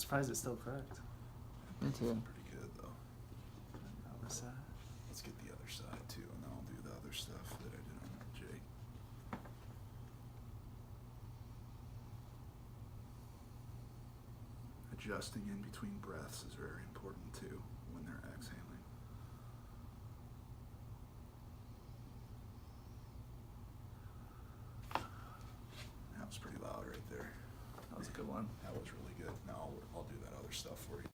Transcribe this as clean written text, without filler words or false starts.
surprised it's still cooked. Me too. Pretty good though. Other side. Let's get the other side too, and then I'll do the other stuff that I did on Jake. Adjusting in between breaths is very important too when they're exhaling. That was pretty loud right there. That was a good one. That was really good. Now I'll do that other stuff for you.